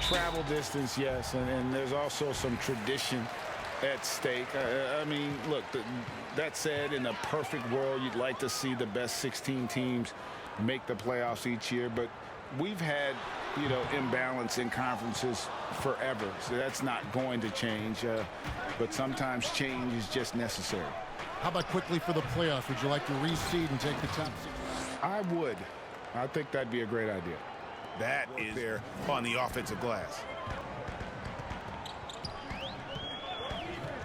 Travel distance, yes, and there's also some tradition at stake. I mean, look, that said, in a perfect world, you'd like to see the best 16 teams make the playoffs each year, but we've had, you know, imbalance in conferences forever, so that's not going to change, but sometimes change is just necessary. How about quickly for the playoffs? Would you like to reseed and take the top 6? I would. I think that'd be a great idea. That is there on the offensive glass.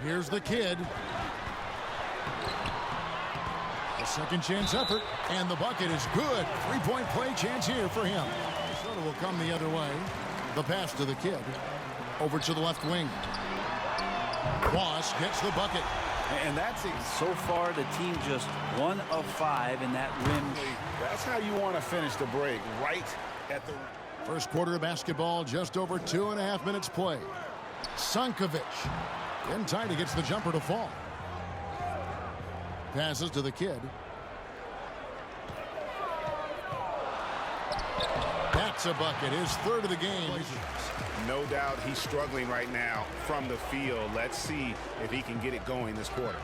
Here's the kid. A second chance effort, and the bucket is good. Three-point play chance here for him. Minnesota will come the other way. The pass to the kid. Over to the left wing. Boss gets the bucket. And that's it. So far, the team just 1 of 5 in that rim. That's how you want to finish the break, right at the... First quarter of basketball, just over 2.5 minutes play. Sankovic. In tight, he gets the jumper to fall. Passes to the kid. That's a bucket, his third of the game. No doubt he's struggling right now from the field. Let's see if he can get it going this quarter.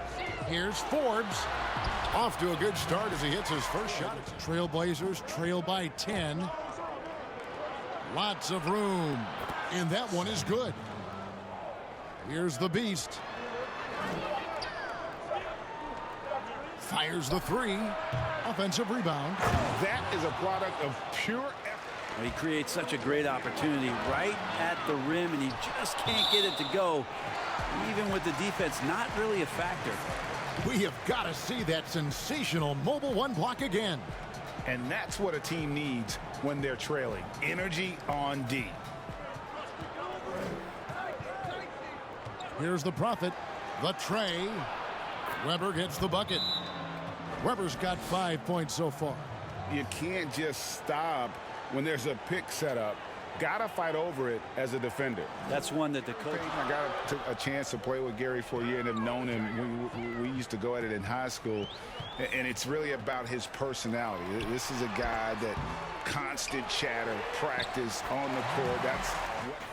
Here's Forbes. Off to a good start as he hits his first shot. Trailblazers trail by 10. Lots of room. And that one is good. Here's the beast. Fires the three. Offensive rebound. That is a product of pure effort. He creates such a great opportunity right at the rim, and he just can't get it to go. Even with the defense, not really a factor. We have got to see that sensational mobile one block again. And that's what a team needs when they're trailing. Energy on D. Here's the prophet, the tray. Weber gets the bucket. Weber's got 5 points so far. You can't just stop when there's a pick set up. Gotta fight over it as a defender. That's one that the coach... I got a chance to play with Gary for a year and have known him. We used to go at it in high school, and it's really about his personality. This is a guy that constant chatter, practice on the court. That's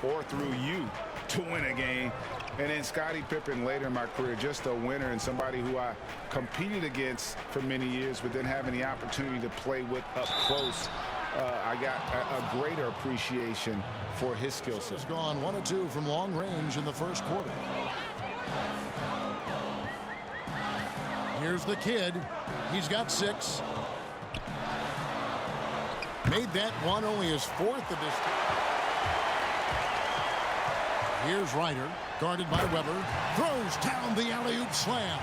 or through you to win a game. And then Scottie Pippen later in my career, just a winner and somebody who I competed against for many years, but then having the opportunity to play with up close, I got a greater appreciation for his skill set. Has gone 1 of 2 from long range in the first quarter. Here's the kid. He's got 6. Made that one only his 4th of this. Here's Ryder, guarded by Weber. Throws down the alley-oop slam.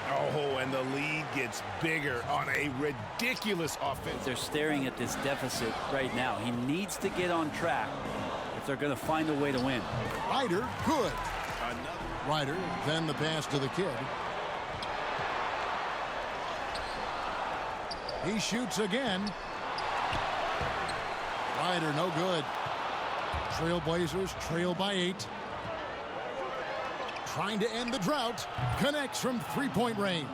Oh, and the lead gets bigger on a ridiculous offense. They're staring at this deficit right now. He needs to get on track if they're going to find a way to win. Ryder, good. Ryder, then the pass to the kid. He shoots again. Ryder, no good. Trailblazers trail by 8. Trying to end the drought. Connects from three-point range.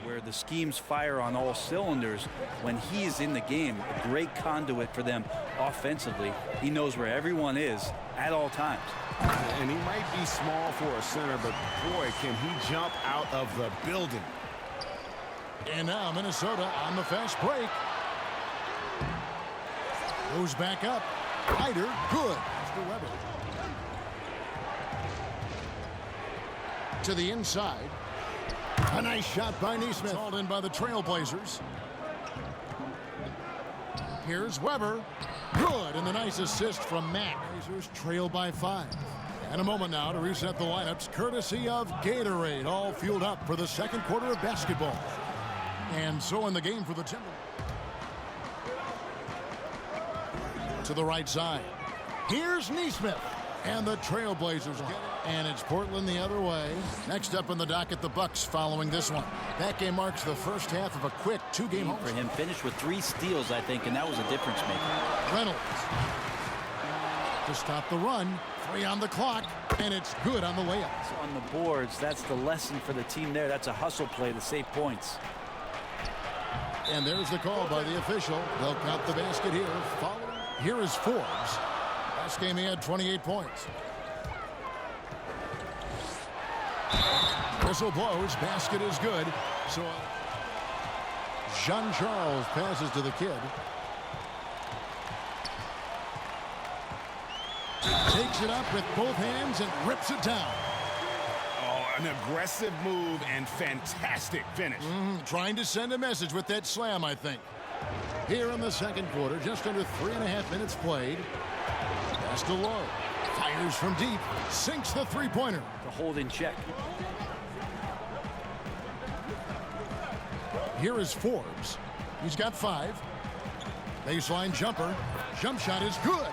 Where the schemes fire on all cylinders when he is in the game. A great conduit for them offensively. He knows where everyone is at all times. And he might be small for a center, but boy, can he jump out of the building. And now Minnesota on the fast break. Goes back up. Ryder, good. Mr. Weber. To the inside. A nice shot by Neesmith. Called in by the Trailblazers. Here's Weber. Good, and the nice assist from Mack. Blazers trail by 5. And a moment now to reset the lineups, courtesy of Gatorade, all fueled up for the second quarter of basketball. And so in the game for the Timberwolves. To the right side. Here's Neesmith. And the Trailblazers get it. And it's Portland the other way. Next up in the docket, the Bucks following this one. That game marks the first half of a quick 2-game home for him. Finished with 3 steals, I think, and that was a difference maker. Reynolds to stop the run. 3 on the clock, and it's good on the layup. On the boards, that's the lesson for the team there. That's a hustle play to save points. And there's the call by the official. They'll count the basket here. Here is Forbes. Last game he had 28 points. Whistle blows. Basket is good. So Jean-Charles passes to the kid. Takes it up with both hands and rips it down. Oh, an aggressive move and fantastic finish. Trying to send a message with that slam, I think. Here in the second quarter, just under 3.5 minutes played. Pass to low. Fires from deep. Sinks the three-pointer. To hold in check. Here is Forbes. He's got 5. Baseline jumper. Jump shot is good.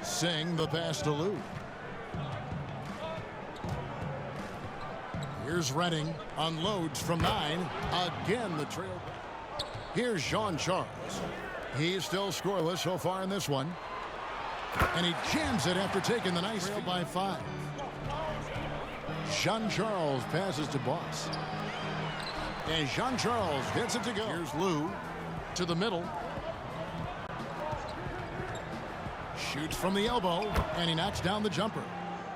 Sing the pass to Lou. Here's Redding. Unloads from 9. Again the trail. Here's Jean-Charles. He's still scoreless so far in this one. And he jams it after taking the nice trail by 5. Jean-Charles passes to Boss. And Jean-Charles gets it to go. Here's Lou to the middle. Shoots from the elbow, and he knocks down the jumper.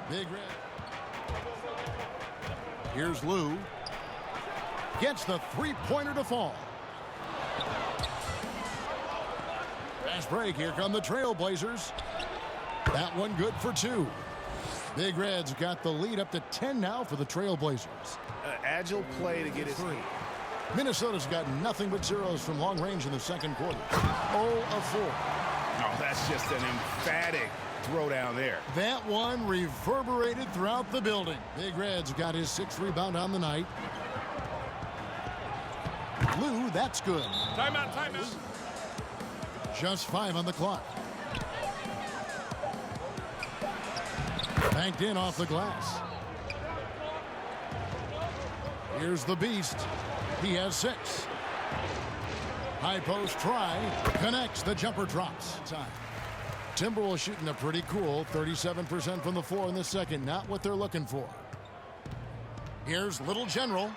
Big red. Here's Lou. Gets the three-pointer to fall. Fast break. Here come the Trailblazers. That one good for 2. Big Red's got the lead up to 10 now for the Trailblazers. Agile play to get his 3. Minnesota's got nothing but zeros from long range in the second quarter. 0 of 4. Oh, that's just an emphatic throwdown there. That one reverberated throughout the building. Big Red's got his 6th rebound on the night. Lou, that's good. Timeout, timeout. Just 5 on the clock. Banked in off the glass. Here's the Beast. He has 6. High post try. Connects. The jumper drops. Time. Timberwolves shooting a pretty cool 37% from the floor in the second. Not what they're looking for. Here's Little General.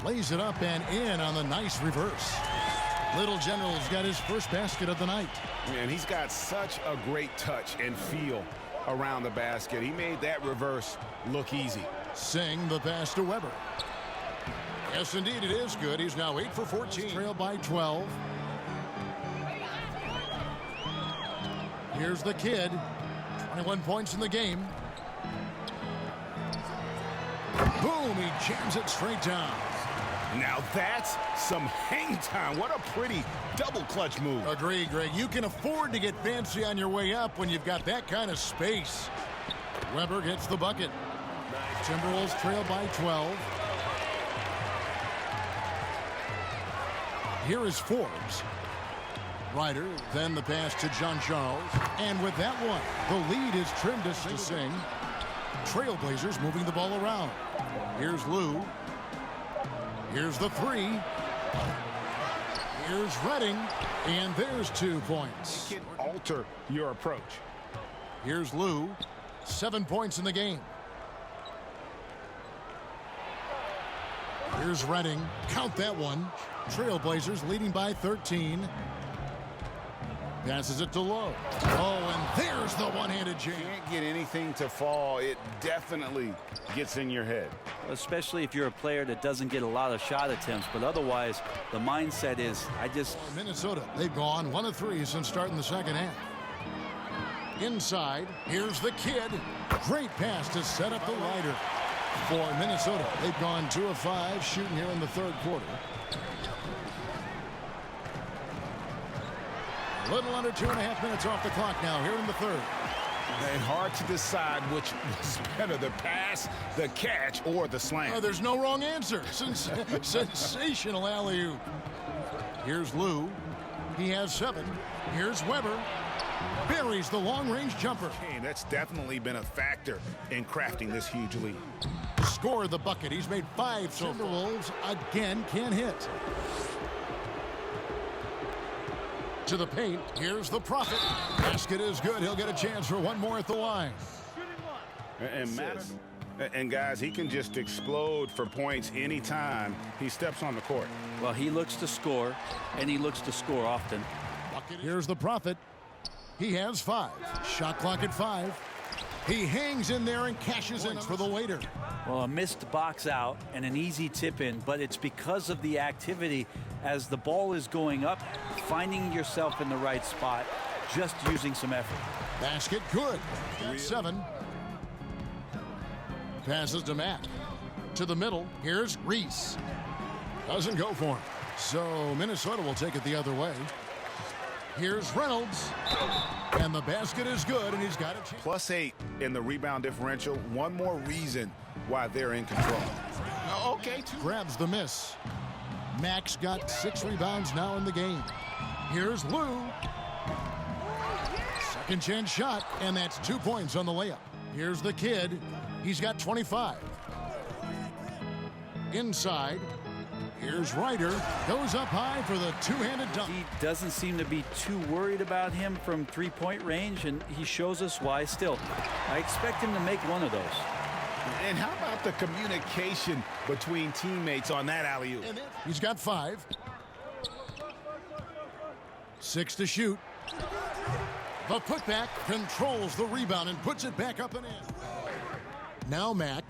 Lays it up and in on the nice reverse. Little General's got his first basket of the night. Man, he's got such a great touch and feel around the basket. He made that reverse look easy. Sing the pass to Weber. Yes, indeed, it is good. He's now 8 for 14. Trail by 12. Here's the kid. 21 points in the game. Boom, he jams it straight down. Now that's some hang time. What a pretty double clutch move. Agree, Greg. You can afford to get fancy on your way up when you've got that kind of space. Weber gets the bucket. Timberwolves trail by 12. Here is Forbes. Ryder, then the pass to Jean-Charles. And with that one, the lead is trimmed to Sing. Trailblazers moving the ball around. Here's Lou. Here's the 3. Here's Redding. And there's 2 points. You can alter your approach. Here's Lou. 7 points in the game. Here's Redding. Count that one. Trailblazers leading by 13. Passes it to Lowe. Oh, and there's the one-handed jam. Can't get anything to fall. It definitely gets in your head. Especially if you're a player that doesn't get a lot of shot attempts. But otherwise, the mindset is, Minnesota, they've gone 1 of 3 since starting the second half. Inside, here's the kid. Great pass to set up the Ryder. For Minnesota, they've gone 2 of 5 shooting here in the third quarter. A little under 2.5 minutes off the clock now here in the third. And hard to decide which was better, the pass, the catch, or the slam. Oh, there's no wrong answer. Sensational alley-oop. Here's Lou. He has 7. Here's Weber. Buries the long-range jumper. Okay, that's definitely been a factor in crafting this huge lead. Scored the bucket. He's made 5 so far. Timberwolves again can't hit. To the paint. Here's the Prophet. Basket is good. He'll get a chance for one more at the line. And guys, he can just explode for points anytime he steps on the court. well, he looks to score, and he looks to score often. Here's the Prophet. He has 5. Shot clock at 5. He hangs in there and cashes in for the waiter. Well, a missed box out and an easy tip in, but it's because of the activity as the ball is going up, finding yourself in the right spot, just using some effort. Basket good. 7. Passes to Matt. To the middle. Here's Reese. Doesn't go for him. So Minnesota will take it the other way. Here's Reynolds. And the basket is good, and he's got a chance. +8 in the rebound differential. One more reason why they're in control. Okay, Grabs the miss. Max got 6 rebounds now in the game. Here's Lou. Second chance shot, and that's 2 points on the layup. Here's the kid. He's got 25. Inside. Here's Ryder. Goes up high for the two-handed dunk. He doesn't seem to be too worried about him from three-point range, and he shows us why still. I expect him to make one of those. And how about the communication between teammates on that alley-oop? He's got 5. 6 to shoot. The putback controls the rebound and puts it back up and in. Now Mack.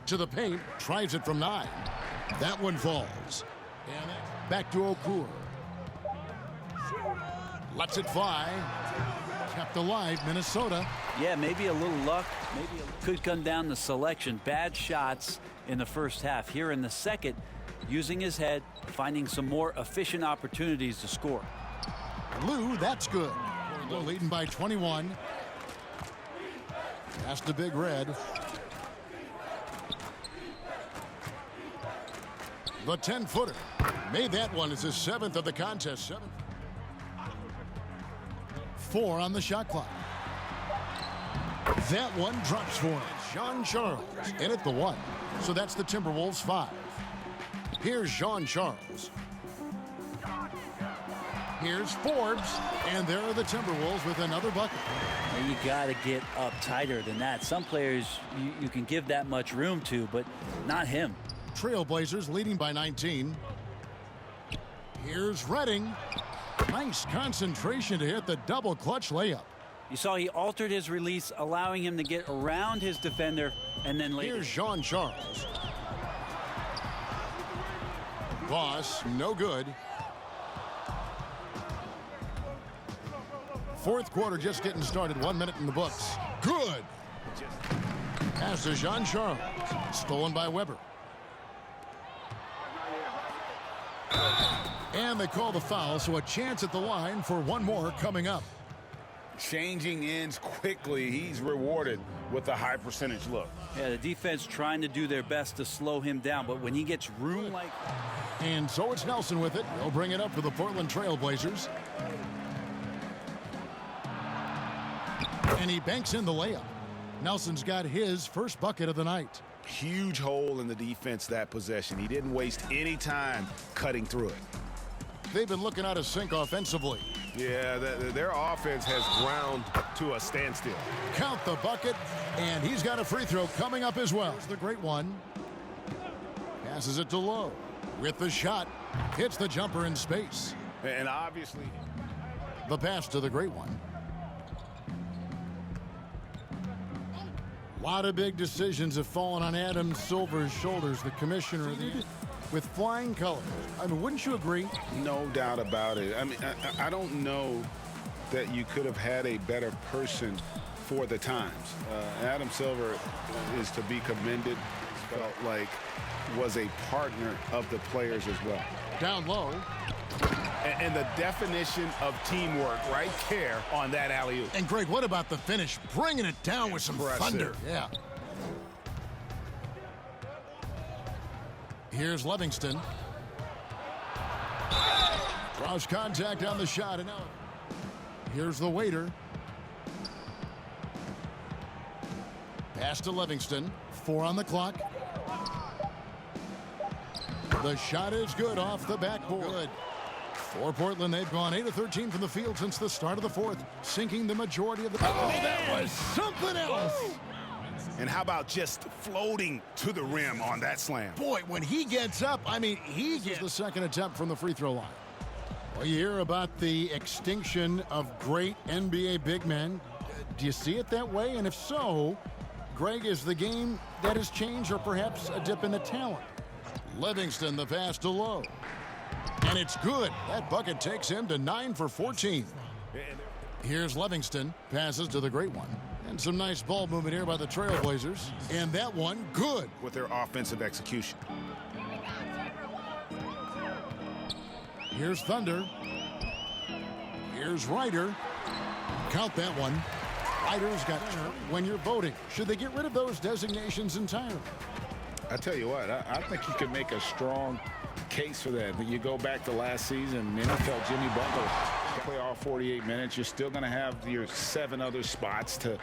To the paint, tries it from 9. That one falls. And back to Okur. Lets it fly. Kept alive, Minnesota. Yeah, maybe a little luck. Maybe it could come down to selection. Bad shots in the first half. Here in the second, using his head, finding some more efficient opportunities to score. Lou, that's good. They're leading by 21. Pass to Big Red. The 10-footer. Made that one as his 7th of the contest. 7. 4 on the shot clock. That one drops for him. Jean Charles in at the 1. So that's the Timberwolves 5. Here's Jean Charles. Here's Forbes. And there are the Timberwolves with another bucket. And you got to get up tighter than that. Some players you can give that much room to, but not him. Trailblazers leading by 19. Here's Redding. Nice concentration to hit the double clutch layup. You saw he altered his release, allowing him to get around his defender, and then later. Here's Jean Charles. Boss, no good. Fourth quarter just getting started. 1 minute in the books. Good. Pass to Jean Charles. Stolen by Weber. And they call the foul, so a chance at the line for one more coming up. Changing ends quickly. He's rewarded with a high percentage look. Yeah, the defense trying to do their best to slow him down, but when he gets room like... And so it's Nelson with it. He'll bring it up for the Portland Trailblazers. And he banks in the layup. Nelson's got his first bucket of the night. Huge hole in the defense that possession. He didn't waste any time cutting through it. They've been looking out of sync offensively. Yeah, their offense has ground to a standstill. Count the bucket, and he's got a free throw coming up as well. Here's the great one. Passes it to Lowe. With the shot, hits the jumper in space. And obviously... The pass to the great one. A lot of big decisions have fallen on Adam Silver's shoulders, the commissioner with flying colors. I mean, wouldn't you agree? No doubt about it. I mean, I don't know that you could have had a better person for the times. Adam Silver is to be commended. Felt like was a partner of the players as well. Down low. And the definition of teamwork right there on that alley-oop. And Greg, what about the finish? Bringing it down with some thunder. Yeah. Here's Livingston. Cross contact on the shot, and out. Here's the waiter. Pass to Livingston. 4 on the clock. The shot is good off the backboard. For Portland, they've gone 8 of 13 from the field since the start of the fourth, sinking the majority of the... Oh, that was something else! And how about just floating to the rim on that slam? Boy, when he gets up, I mean, he gets the second attempt from the free throw line. Well, you hear about the extinction of great NBA big men. Do you see it that way? And if so, Greg, is the game that has changed or perhaps a dip in the talent? Livingston, the pass to Lowe. And it's good. That bucket takes him to 9 for 14. Here's Livingston. Passes to the great one. And some nice ball movement here by the Trailblazers. And that one, good. With their offensive execution. Here's Thunder. Here's Ryder. Count that one. Ryder's got when you're voting. Should they get rid of those designations entirely? I tell you what, I think you can make a strong case for that. You go back to last season, NFL Jimmy Butler play all 48 minutes. You're still going to have your 7 other spots to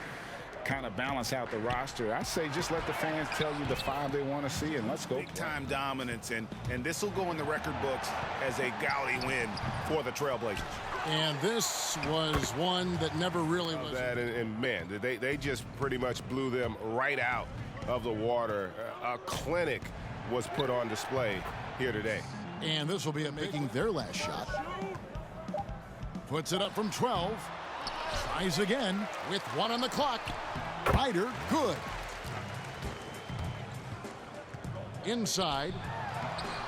kind of balance out the roster. I say just let the fans tell you the 5 they want to see, and let's go. Big-time dominance, and this will go in the record books as a gaudy win for the Trailblazers. And this was one that never really was. And man, they just pretty much blew them right out of the water. A clinic was put on display here today. And this will be making their last shot. Puts it up from 12. Tries again with 1 on the clock. Ryder, good. Inside.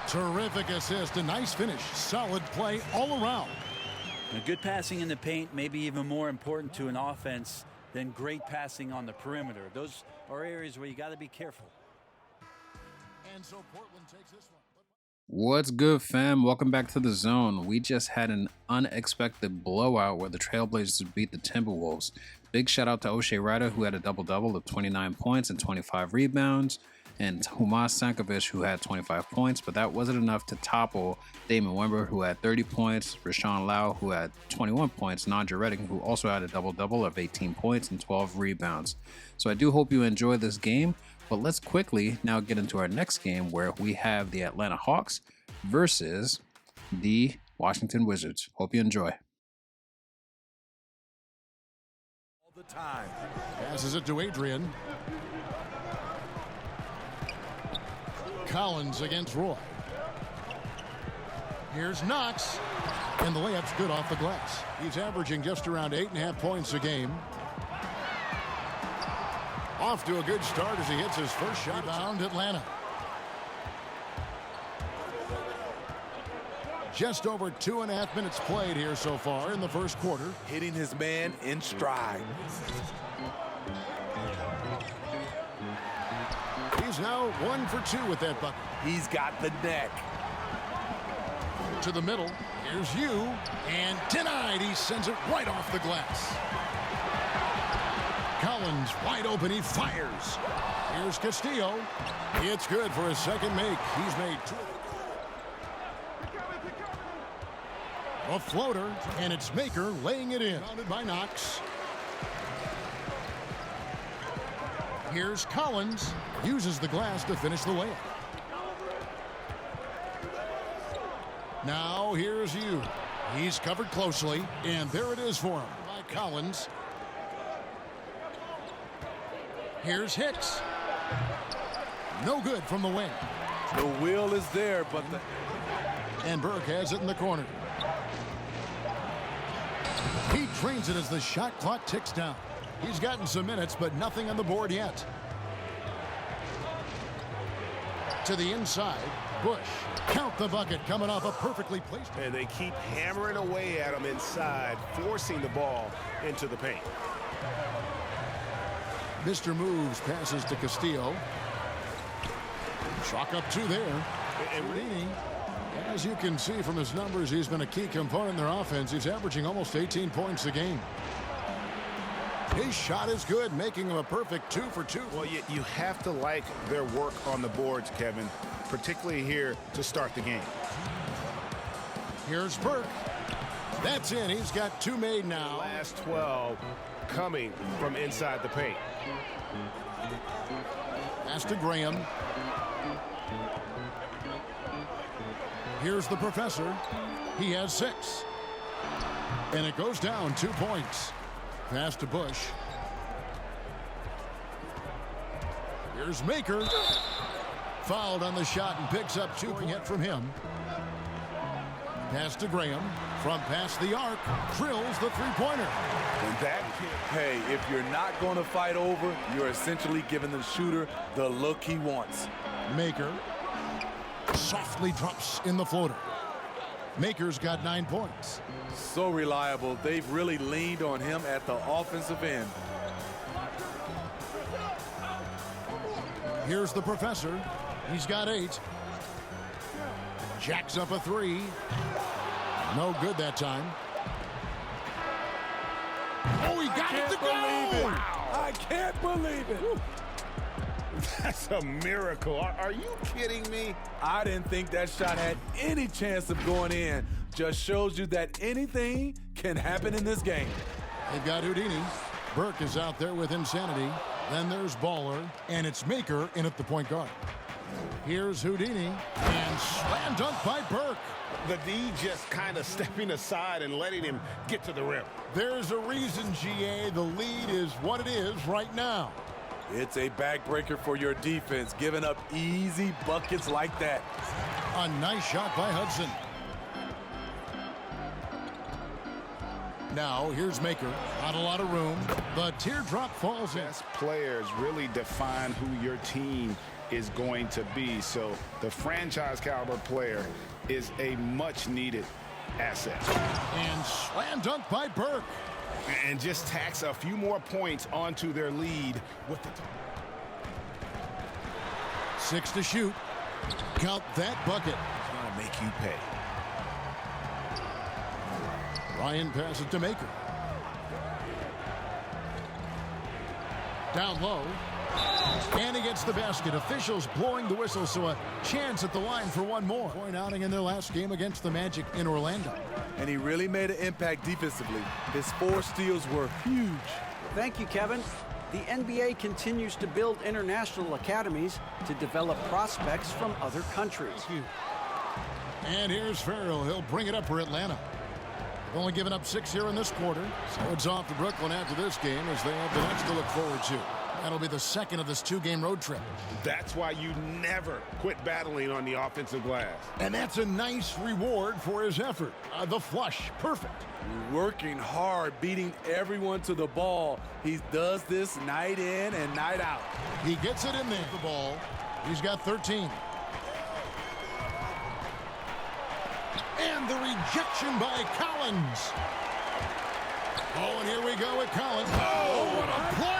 Terrific assist. A nice finish. Solid play all around. And good passing in the paint may be even more important to an offense than great passing on the perimeter. Those are areas where you got to be careful. And so Portland takes this one. What's good, fam? Welcome back to the zone. We just had an unexpected blowout where the Trailblazers beat the Timberwolves. Big shout out to O'Shea Ryder, who had a double-double of 29 points and 25 rebounds, and Tomas Sankovic, who had 25 points, but that wasn't enough to topple Damon Wember, who had 30 points, Rashawn Lau, who had 21 points, Nandja Redding, who also had a double-double of 18 points and 12 rebounds. So I do hope you enjoy this game, but let's quickly now get into our next game where we have the Atlanta Hawks versus the Washington Wizards. Hope you enjoy. All the time. Passes it to Adrian. Collins against Roy. Here's Knox. And the layup's good off the glass. He's averaging just around 8.5 points a game. Off to a good start as he hits his first shot. Rebound Atlanta. Just over 2.5 minutes played here so far in the first quarter. Hitting his man in stride. He's now 1 for 2 with that bucket. He's got the neck. To the middle. Here's you. And denied. He sends it right off the glass. Collins wide open. He fires. Here's Castillo. It's good for his second make. He's made 2. A floater, and it's Maker laying it in. Rounded by Knox. Here's Collins. Uses the glass to finish the layup. Now here's you. He's covered closely, and there it is for him by Collins. Here's Hicks. No good from the wing. The will is there, but And Burke has it in the corner. He trains it as the shot clock ticks down. He's gotten some minutes, but nothing on the board yet. To the inside, Bush. Count the bucket coming off a perfectly placed. And they keep hammering away at him inside, forcing the ball into the paint. Mr. Moves passes to Castillo. Chalk up 2 there. And as you can see from his numbers, he's been a key component in their offense. He's averaging almost 18 points a game. His shot is good, making him a perfect 2 for 2. Well, you have to like their work on the boards, Kevin, particularly here to start the game. Here's Burke. That's in. He's got 2 made now. Last 12 coming from inside the paint. Pass to Graham. Here's the professor. He has 6. And it goes down 2 points. Pass to Bush. Here's Maker. Fouled on the shot and picks up 2 hit from him. Pass to Graham. From past the arc, drills the three-pointer. And that Hey, if you're not going to fight over, you're essentially giving the shooter the look he wants. Maker softly drops in the floater. Maker's got 9 points. So reliable. They've really leaned on him at the offensive end. Here's the professor. He's got 8. Jacks up a 3. No good that time. Oh, he got it to go! I can't believe it. Woo. That's a miracle. Are you kidding me? I didn't think that shot had any chance of going in. Just shows you that anything can happen in this game. They've got Houdini. Burke is out there with insanity. Then there's Baller, and it's Maker in at the point guard. Here's Houdini, and slam dunk by Burke. The D just kind of stepping aside and letting him get to the rim. There's a reason, GA, the lead is what it is right now. It's a backbreaker for your defense, giving up easy buckets like that. A nice shot by Hudson. Now, here's Maker. Not a lot of room. The teardrop falls in. Best players really define who your team is going to be. So the franchise caliber player is a much needed asset. And slam dunk by Burke. And just tacks a few more points onto their lead with the 6 to shoot. Count that bucket. It's going to make you pay. Ryan passes to Maker. Down low. And he gets the basket. Officials blowing the whistle, so a chance at the line for one more. Point outing in their last game against the Magic in Orlando. And he really made an impact defensively. His 4 steals were huge. Thank you, Kevin. The NBA continues to build international academies to develop prospects from other countries. And here's Farrell. He'll bring it up for Atlanta. They've only given up 6 here in this quarter. So it's off to Brooklyn after this game as they have the next to look forward to. That'll be the second of this 2-game road trip. That's why you never quit battling on the offensive glass. And that's a nice reward for his effort. The flush, perfect. Working hard, beating everyone to the ball. He does this night in and night out. He gets it in there. The ball. He's got 13. And the rejection by Collins. Oh, and here we go with Collins. Oh, what a play!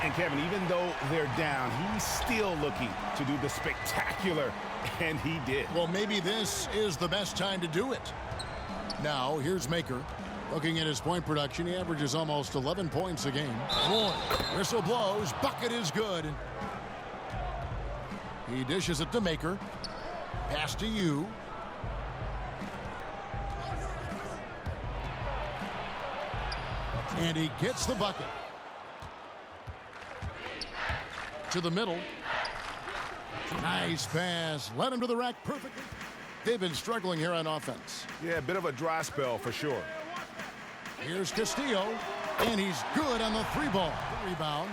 And Kevin, even though they're down, he's still looking to do the spectacular, and he did. Well, maybe this is the best time to do it. Now, here's Maker. Looking at his point production, he averages almost 11 points a game. Boy, whistle blows, bucket is good. He dishes it to Maker. Pass to you. And he gets the bucket. To the middle. Nice pass. Led him to the rack perfectly. They've been struggling here on offense. Yeah, a bit of a dry spell for sure. Here's Castillo. And he's good on the 3-ball. Rebound.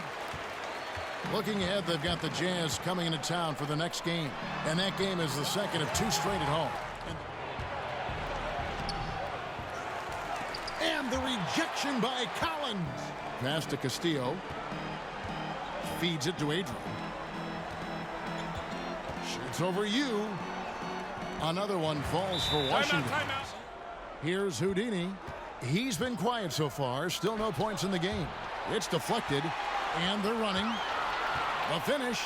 Looking ahead, they've got the Jazz coming into town for the next game. And that game is the second of 2 straight at home. And the rejection by Collins. Pass to Castillo. Feeds it to Adrian. Shoots over you. Another one falls for Washington. Timeout. Here's Houdini. He's been quiet so far. Still no points in the game. It's deflected. And they're running. The finish.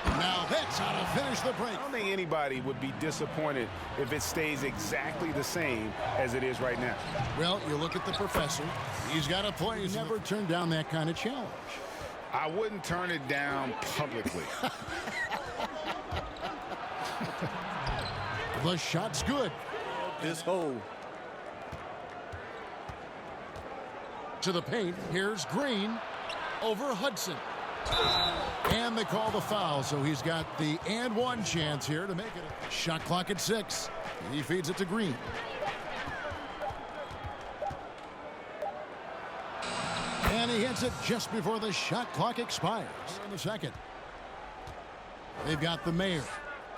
Now that's how to finish the break. I don't think anybody would be disappointed if it stays exactly the same as it is right now. Well, you look at the professor. He's got a play. He's never turned down that kind of challenge. I wouldn't turn it down publicly. The shot's good. This hole. To the paint. Here's Green over Hudson. And they call the foul, so he's got the and one chance here to make it a shot clock at 6. He feeds it to Green. And he hits it just before the shot clock expires in the second. They've got the mayor.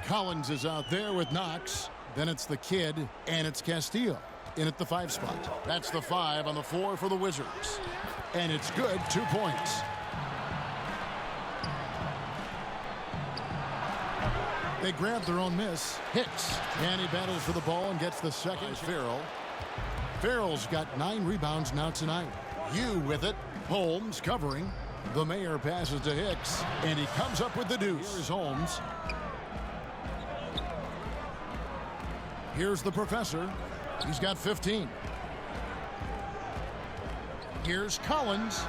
Collins is out there with Knox. Then it's the kid, and it's Castillo in at the 5 spot. That's the 5 on the floor for the Wizards. And it's good, 2 points. They grab their own miss. Hicks. And he battles for the ball and gets the second. Farrell. Farrell's got 9 rebounds now tonight. You with it. Holmes covering. The Mayor passes to Hicks. And he comes up with the deuce. Here's Holmes. Here's the Professor. He's got 15. Here's Collins.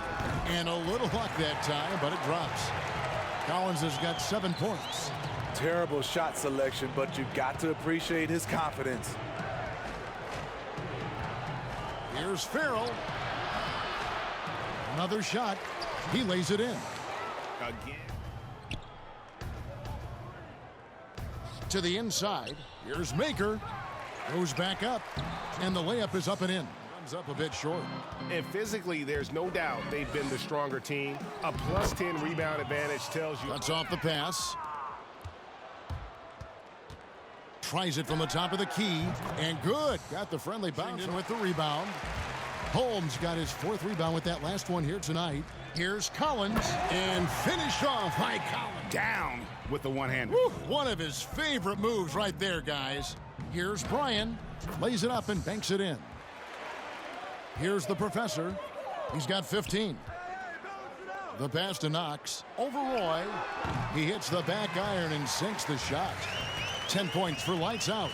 And a little luck that time, but it drops. Collins has got 7 points. Terrible shot selection, but you've got to appreciate his confidence. Here's Farrell. Another shot. He lays it in. Again. To the inside. Here's Maker. Goes back up. And the layup is up and in. Comes up a bit short. And physically, there's no doubt they've been the stronger team. A plus 10 rebound advantage tells you. Cuts off the pass. Tries it from the top of the key. And good. Got the friendly bounce in with the rebound. Holmes got his 4th rebound with that last one here tonight. Here's Collins. And finished off by Collins. Down with the one-hander. One of his favorite moves right there, guys. Here's Bryan. Lays it up and banks it in. Here's the Professor. He's got 15. The pass to Knox. Over Roy. He hits the back iron and sinks the shot. 10 points for lights out.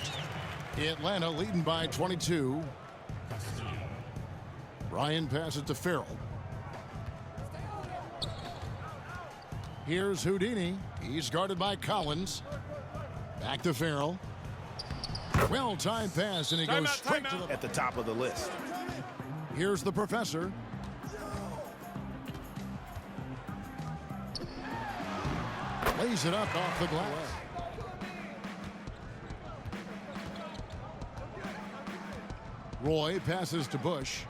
Atlanta leading by 22. Bryan passes to Farrell. Here's Houdini. He's guarded by Collins. Back to Farrell. Well-timed pass, and he goes straight to the... At the top of the list. Here's the Professor. Lays it up off the glass. Roy passes to Bush.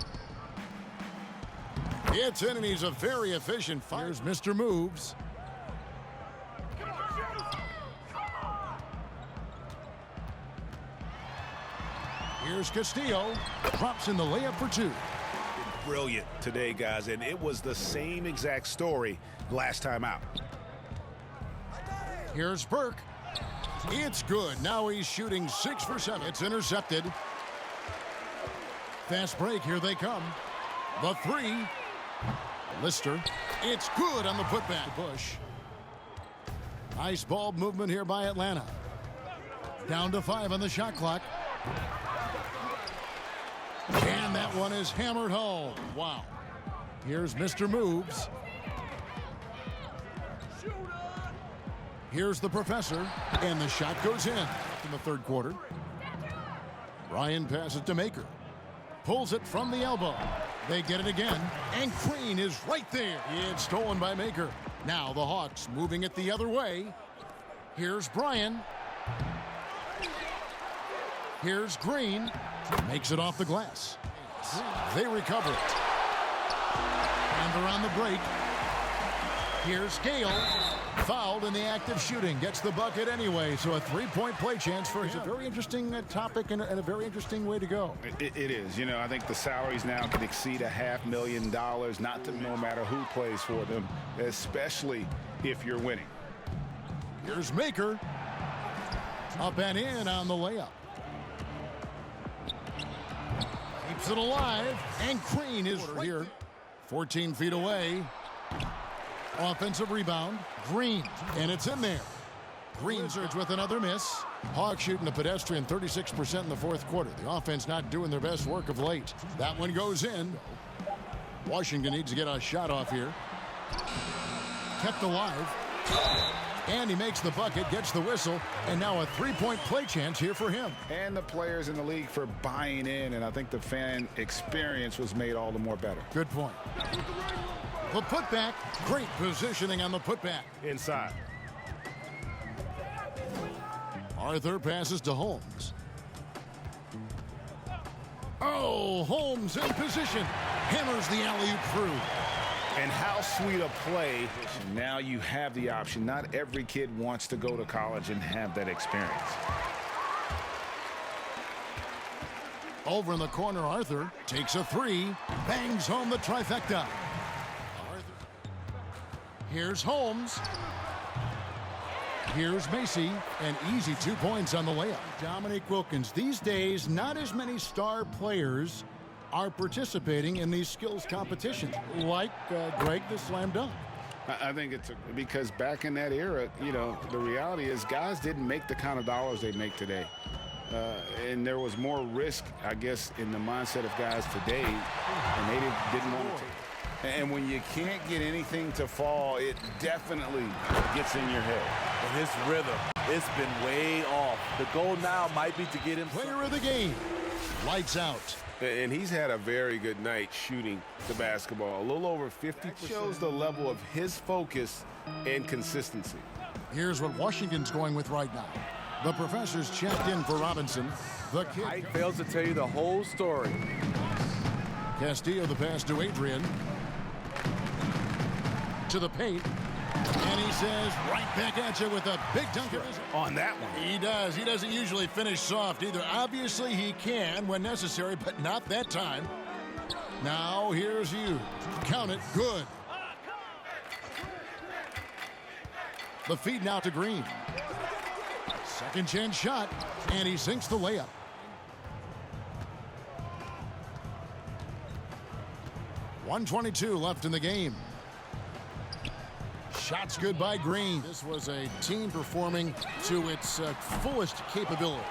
It's in, and he's a very efficient fighter. Here's Mr. Moves. Here's Castillo. Drops in the layup for 2. Brilliant today, guys, and it was the same exact story last time out. Here's Burke. It's good. Now he's shooting 6 for 7. It's intercepted. Fast break. Here they come. The 3. Lister. It's good on the putback. Bush. Nice ball movement here by Atlanta. Down to 5 on the shot clock. And that one is hammered home. Wow. Here's Mr. Moves. Here's the Professor. And the shot goes in the 3rd quarter. Bryan passes to Maker. Pulls it from the elbow. They get it again. And Green is right there. It's stolen by Maker. Now the Hawks moving it the other way. Here's Bryan. Here's Green. Makes it off the glass. They recover it. And they're on the break. Here's Gale. Fouled in the act of shooting. Gets the bucket anyway. So a 3-point play chance for him. It's a very interesting topic and a very interesting way to go. It is. You know, I think the salaries now can exceed $500,000, no matter who plays for them, especially if you're winning. Here's Maker. Up and in on the layup. Keeps it alive. And Green is here. 14 feet away. Offensive rebound. Green. And it's in there. Green surge with another miss. Hawks shooting a pedestrian 36% in the 4th quarter. The offense not doing their best work of late. That one goes in. Washington needs to get a shot off here. Kept alive. And he makes the bucket, gets the whistle, and now a 3-point play chance here for him. And the players in the league for buying in, and I think the fan experience was made all the more better. Good point. The putback, great positioning on the putback. Inside. Arthur passes to Holmes. Oh, Holmes in position. Hammers the alley-oop through. And how sweet a play. Now you have the option. Not every kid wants to go to college and have that experience. Over in the corner, Arthur takes a three, bangs home the trifecta. Here's Holmes. Here's Macy, an easy 2 points on the layup. Dominique Wilkins. These days, not as many star players are participating in these skills competitions, like Greg the slam dunk. I think it's because back in that era, you know, the reality is guys didn't make the kind of dollars they make today. And there was more risk, I guess, in the mindset of guys today, and they didn't want to take it. And when you can't get anything to fall, it definitely gets in your head. And his rhythm, it's been way off. The goal now might be to get him. Player of the game, lights out. And he's had a very good night shooting the basketball. A little over 50%. Shows the level of his focus and consistency. Here's what Washington's going with right now. The professor's checked in for Robinson. The kid Height fails to tell you the whole story. Castillo the pass to Adrian. To the paint. And he says, right back at you with a big dunk of his own. On that one. He does. He doesn't usually finish soft either. Obviously, he can when necessary, but not that time. Now, here's you. Count it. Good. The feed now to Green. Second chance shot, and he sinks the layup. .122 left in the game. Shots good by Green. This was a team performing to its fullest capability.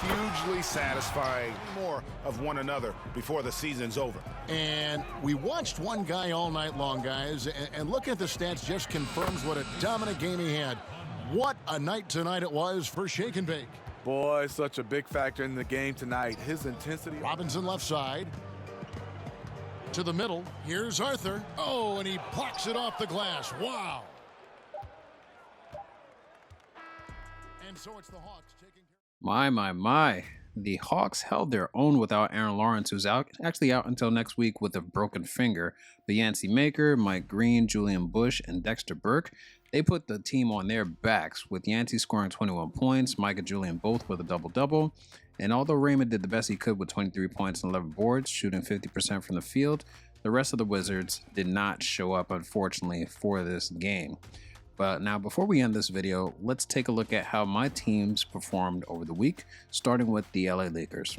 Hugely satisfying. More of one another before the season's over. And we watched one guy all night long, guys, and looking at the stats just confirms what a dominant game he had. What a night tonight it was for Shake and Bake. Boy, such a big factor in the game tonight. His intensity. Robinson left side. To the middle. Here's Arthur. Oh, and he blocks it off the glass. Wow. And so it's the Hawks taking care. My. The Hawks held their own without Aaron Lawrence, who's actually out until next week with a broken finger. But Yancey Maker, Mike Green, Julian Bush, and Dexter Burke, they put the team on their backs, with Yancey scoring 21 points, Mike and Julian both with a double-double. And although Raymond did the best he could with 23 points and 11 boards, shooting 50% from the field, the rest of the Wizards did not show up, unfortunately, for this game. But now, before we end this video, let's take a look at how my teams performed over the week, starting with the LA Lakers.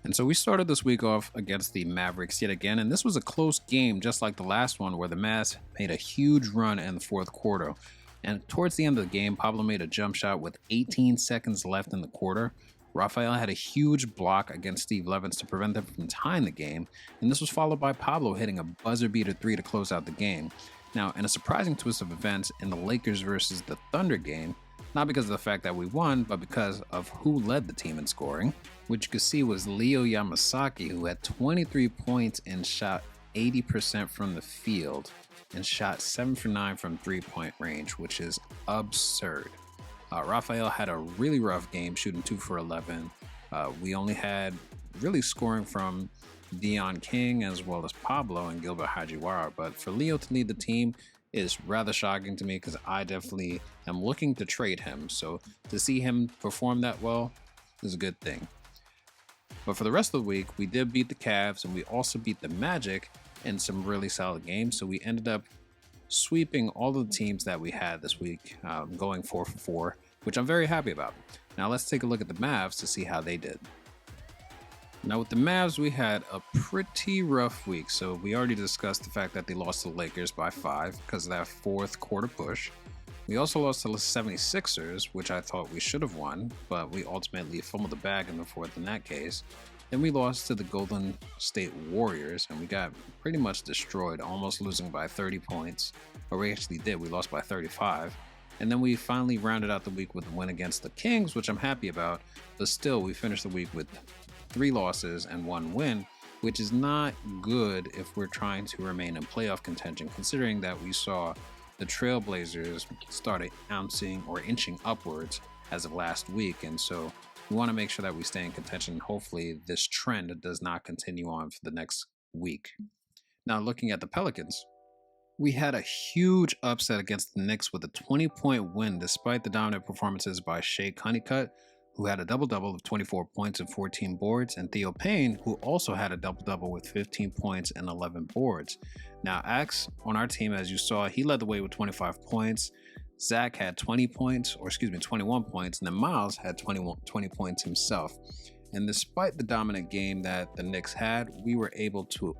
And so we started this week off against the Mavericks yet again, and this was a close game just like the last one, where the Mavs made a huge run in the fourth quarter. And towards the end of the game, Pablo made a jump shot with 18 seconds left in the quarter. Rafael had a huge block against Steve Levins to prevent them from tying the game, and this was followed by Pablo hitting a buzzer beater three to close out the game. Now, in a surprising twist of events in the Lakers versus the Thunder game, not because of the fact that we won, but because of who led the team in scoring, which you could see was Leo Yamasaki, who had 23 points and shot 80% from the field and shot 7 for 9 from three-point range, which is absurd. Rafael had a really rough game, shooting 2 for 11. We only had really scoring from Dion King as well as Pablo and Gilbert Hajiwara, but for Leo to lead the team is rather shocking to me, because I definitely am looking to trade him. So to see him perform that well is a good thing. But for the rest of the week, we did beat the Cavs, and we also beat the Magic in some really solid games. So we ended up sweeping all of the teams that we had this week, going 4 for 4, which I'm very happy about. Now let's take a look at the Mavs to see how they did. Now with the Mavs, we had a pretty rough week. So we already discussed the fact that they lost to the Lakers by 5 because of that fourth quarter push. We also lost to the 76ers, which I thought we should have won, but we ultimately fumbled the bag in the fourth in that case. Then we lost to the Golden State Warriors, and we got pretty much destroyed, almost losing by 30 points. Or we actually did, we lost by 35. And then we finally rounded out the week with a win against the Kings, which I'm happy about, but still we finished the week with 3 losses and 1 win, which is not good if we're trying to remain in playoff contention, considering that we saw the Trailblazers started inching upwards as of last week. And so we want to make sure that we stay in contention. Hopefully this trend does not continue on for the next week. Now, looking at the Pelicans, we had a huge upset against the Knicks with a 20-point win despite the dominant performances by Shea Honeycutt, who had a double-double of 24 points and 14 boards, and Theo Payne, who also had a double-double with 15 points and 11 boards. Now, Axe on our team, as you saw, he led the way with 25 points. Zach had 21 points, and then Miles had 20 points himself. And despite the dominant game that the Knicks had, we were able to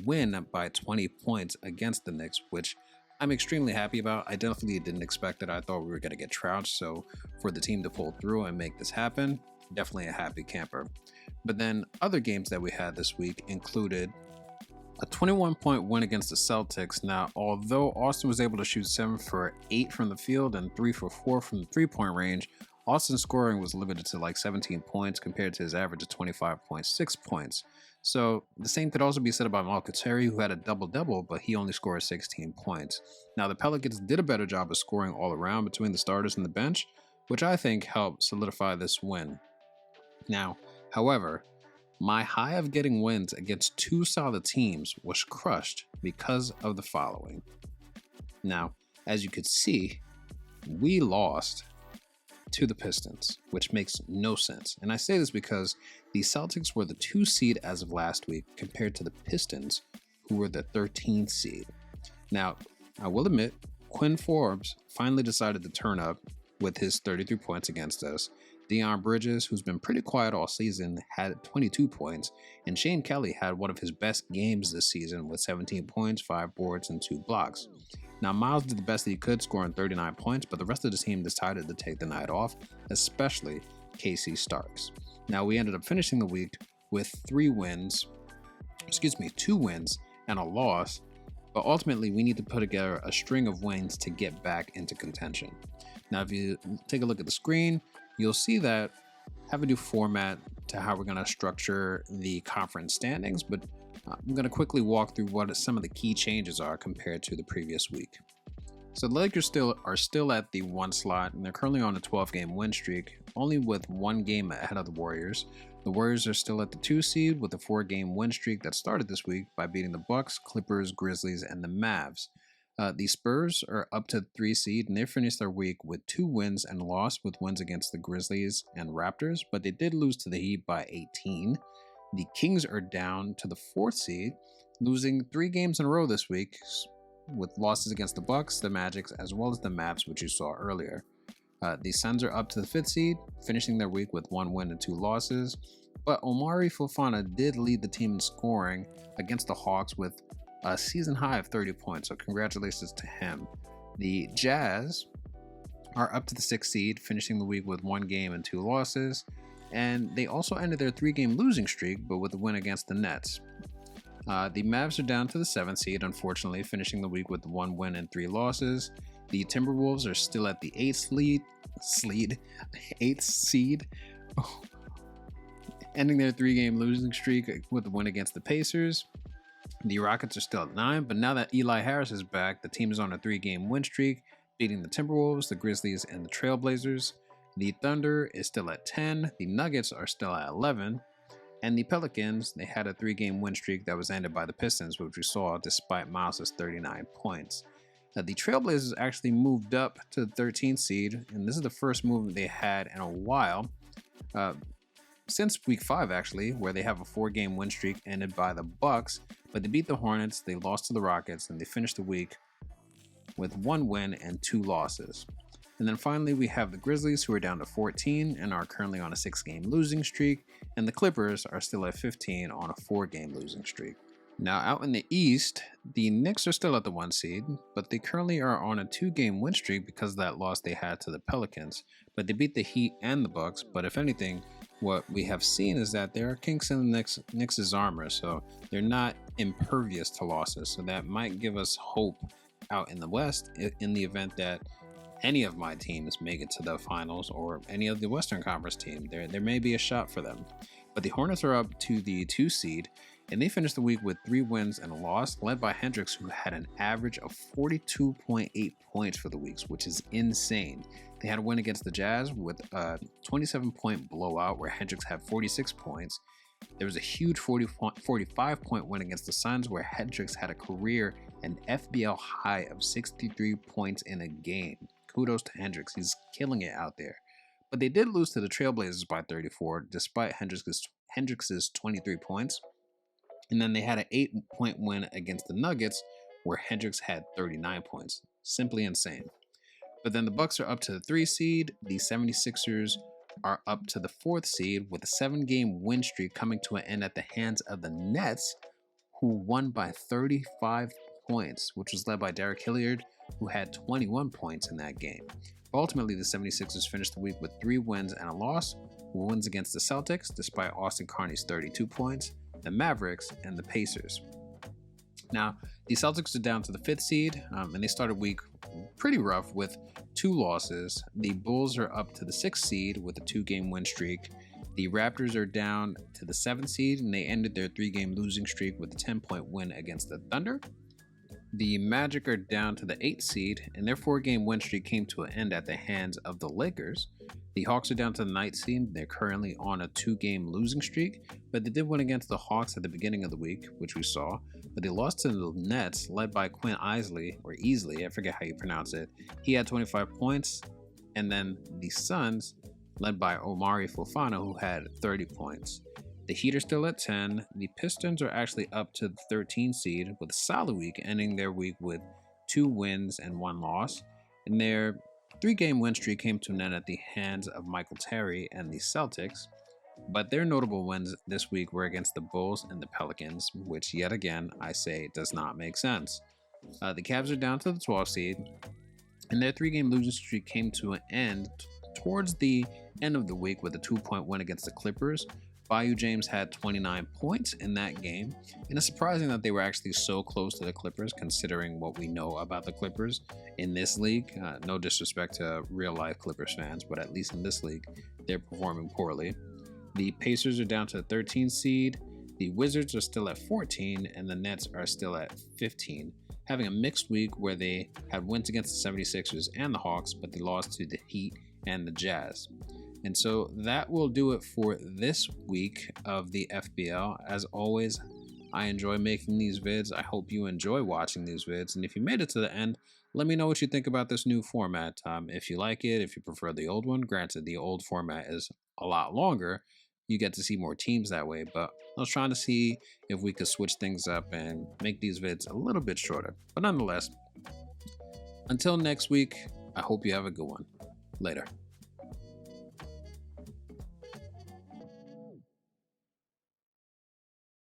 win by 20 points against the Knicks, which I'm extremely happy about. I definitely didn't expect it. I thought we were going to get trounced, so for the team to pull through and make this happen, definitely a happy camper. But then other games that we had this week included a 21-point win against the Celtics. Now, although Austin was able to shoot 7 for 8 from the field and 3 for 4 from the three-point range, Austin's scoring was limited to like 17 points compared to his average of 25.6 points. So the same could also be said about Malcolm, who had a double-double, but he only scored 16 points. Now, the Pelicans did a better job of scoring all around between the starters and the bench, which I think helped solidify this win. Now, however, my high of getting wins against two solid teams was crushed because of the following. Now, as you could see, we lost to the Pistons, which makes no sense. And I say this because the Celtics were the 2 seed as of last week compared to the Pistons, who were the 13th seed. Now, I will admit, Quinn Forbes finally decided to turn up with his 33 points against us. Deion Bridges, who's been pretty quiet all season, had 22 points, and Shane Kelly had one of his best games this season with 17 points, 5 boards, and 2 blocks. Now, Miles did the best that he could, scoring 39 points, but the rest of the team decided to take the night off, especially KC Starks. Now, we ended up finishing the week with 2 wins and a loss, but ultimately we need to put together a string of wins to get back into contention. Now, if you take a look at the screen, you'll see that I have a new format to how we're going to structure the conference standings, but I'm going to quickly walk through what some of the key changes are compared to the previous week. So the Lakers are still at the 1 slot, and they're currently on a 12-game win streak, only with 1 game ahead of the Warriors. The Warriors are still at the 2 seed with a 4-game win streak that started this week by beating the Bucks, Clippers, Grizzlies, and the Mavs. The Spurs are up to the 3 seed, and they finished their week with 2 wins and a loss, with wins against the Grizzlies and Raptors, but they did lose to the Heat by 18. The Kings are down to the 4th seed, losing 3 games in a row this week, with losses against the Bucks, the Magic, as well as the Mavs, which you saw earlier. The Suns are up to the 5th seed, finishing their week with 1 win and 2 losses, but Omari Fofana did lead the team in scoring against the Hawks with a season high of 30 points, so congratulations to him. The Jazz are up to the 6th seed, finishing the week with 1 game and 2 losses, and they also ended their 3-game losing streak, but with a win against the Nets. The Mavs are down to the 7th seed, unfortunately, finishing the week with 1 win and 3 losses. The Timberwolves are still at the 8th seed, ending their 3-game losing streak with a win against the Pacers. The Rockets are still at 9, but now that Eli Harris is back, the team is on a 3-game win streak, beating the Timberwolves, the Grizzlies, and the Trailblazers. The Thunder is still at 10, the Nuggets are still at 11, and the Pelicans, they had a 3-game win streak that was ended by the Pistons, which we saw despite Miles' 39 points. The Trailblazers actually moved up to the 13th seed, and this is the first move they had in a while, since week 5 actually, where they have a 4-game win streak ended by the Bucks, but they beat the Hornets, they lost to the Rockets, and they finished the week with 1 win and 2 losses. And then finally, we have the Grizzlies, who are down to 14 and are currently on a 6-game losing streak, and the Clippers are still at 15 on a 4-game losing streak. Now, out in the East, the Knicks are still at the 1 seed, but they currently are on a 2-game win streak because of that loss they had to the Pelicans. But they beat the Heat and the Bucks, but if anything, what we have seen is that there are kinks in the Knicks' armor, so they're not impervious to losses. So that might give us hope out in the West in the event that any of my teams make it to the finals, or any of the Western Conference team. There may be a shot for them. But the Hornets are up to the 2 seed, and they finished the week with 3 wins and a loss, led by Hendricks, who had an average of 42.8 points for the weeks, which is insane. They had a win against the Jazz with a 27-point blowout where Hendricks had 46 points. There was a huge 45-point win against the Suns where Hendricks had a career and FBL high of 63 points in a game. Kudos to Hendricks, he's killing it out there. But they did lose to the Trailblazers by 34 despite Hendricks' 23 points. And then they had an 8-point win against the Nuggets where Hendricks had 39 points. Simply insane. But then the Bucks are up to the 3 seed. The 76ers are up to the 4th seed with a 7-game win streak coming to an end at the hands of the Nets, who won by 35 points, which was led by Derek Hilliard, who had 21 points in that game. Ultimately, the 76ers finished the week with 3 wins and a loss, wins against the Celtics despite Austin Carney's 32 points, the Mavericks, and the Pacers. Now, the Celtics are down to the 5th seed, and they started week pretty rough with 2 losses. The Bulls are up to the 6th seed with a 2-game win streak. The Raptors are down to the 7th seed, and they ended their 3-game losing streak with a 10-point win against the Thunder. The Magic are down to the 8th seed, and their 4-game win streak came to an end at the hands of the Lakers. The Hawks are down to the 9th seed. They're currently on a 2-game losing streak, but they did win against the Hawks at the beginning of the week, which we saw. But they lost to the Nets, led by Quinn Isley, or Easley, I forget how you pronounce it. He had 25 points, and then the Suns, led by Omari Fofana, who had 30 points. The Heat are still at 10. The Pistons are actually up to the 13th seed with a solid week, ending their week with 2 wins and 1 loss. And their 3-game win streak came to an end at the hands of Michael Terry and the Celtics. But their notable wins this week were against the Bulls and the Pelicans, which yet again, I say does not make sense. The Cavs are down to the 12th seed, and their 3-game losing streak came to an end towards the end of the week with a 2-point win against the Clippers. Bayou James had 29 points in that game, and it's surprising that they were actually so close to the Clippers considering what we know about the Clippers in this league. No disrespect to real-life Clippers fans, but at least in this league, they're performing poorly. The Pacers are down to the 13th seed, the Wizards are still at 14, and the Nets are still at 15, having a mixed week where they had wins against the 76ers and the Hawks, but they lost to the Heat and the Jazz. And so that will do it for this week of the FBL. As always, I enjoy making these vids. I hope you enjoy watching these vids. And if you made it to the end, let me know what you think about this new format. If you like it, if you prefer the old one. Granted, the old format is a lot longer. You get to see more teams that way. But I was trying to see if we could switch things up and make these vids a little bit shorter. But nonetheless, until next week, I hope you have a good one. Later.